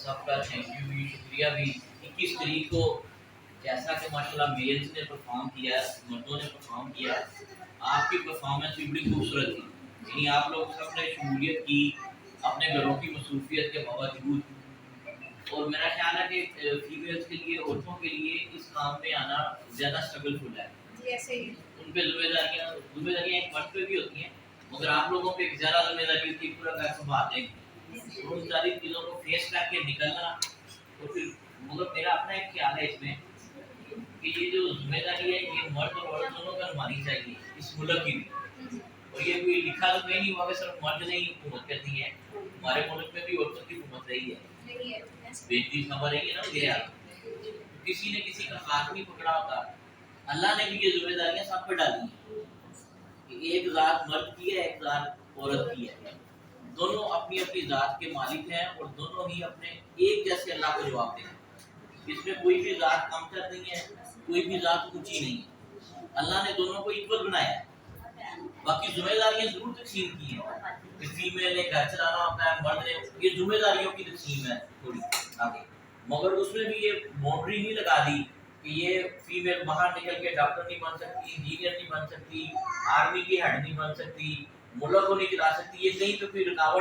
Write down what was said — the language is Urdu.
سب کا تھینک یو بھی، شکریہ بھی۔ 21 تاریخ کو جیسا کہ ماشاءاللہ میلز نے پرفارم کیا ہے، مردوں نے پرفارم کیا ہے، آپ کی پرفارمنس بھی بڑی خوبصورت تھی۔ یعنی آپ لوگ سب نے شمولیت کی اپنے گھروں کی مصروفیت کے باوجود، اور میرا خیال ہے کہ فیمیلز کے لیے، عورتوں کے لیے اس کام میں آنا زیادہ اسٹرگل فل ہے۔ ان پہ ذمہ داریاں ایک مرد پہ بھی ہوتی ہیں، مگر آپ لوگوں پہ ایک زیادہ ذمہ داری ہوتی ہے پورا گھر سنبھالنے کی، ان ساری چیزوں کو فیس کر کے نکلنا۔ تو پھر مگر میرا اپنا ایک خیال ہے اس میں کہ یہ جو ذمہ داری ہے یہ مرد اور عورت دونوں کا نبھانی چاہیے اس ملک کی بھی۔ اور یہ کوئی لکھا تو کہیں نہیں ہوا کہ صرف مرد نے ہی حکومت کرنی ہے، ہمارے ملک میں بھی عورتوں کی حکومت رہی ہے، بےنتی خبر رہی ہے نا وغیرہ۔ کسی نے کسی کا ہاتھ نہیں پکڑا ہوتا، اللہ نے بھی یہ ذمہ داریاں سب پہ ڈالی ہیں کہ ایک ذات مرد کی ہے، ایک ذات عورت کی ہے، دونوں اپنی اپنی ذات کے مالک ہیں اور دونوں ہی اپنے ایک جیسے اللہ کو جواب دیں گے۔ اس میں کوئی بھی ذات کم تر نہیں ہے، کوئی بھی ذات اونچی نہیں ہے، اللہ نے دونوں کو ایکول بنایا ہے۔ باقی ذمہ داریاں ضرور تقسیم کی ہیں کہ فیمیل نے گھر چلانا ہوتا ہے، مرد نے، یہ ذمہ داریوں کی تقسیم ہے تھوڑی آگے، مگر اس میں بھی یہ باؤنڈری نہیں لگا دی کہ یہ فیمیل باہر نکل کے ڈاکٹر نہیں بن سکتی، انجینئر نہیں بن سکتی، آرمی کی ہیڈ نہیں بن سکتی، ملک کو نہیں چلا سکتی۔ یہ کہیں پہ کوئی رکاوٹ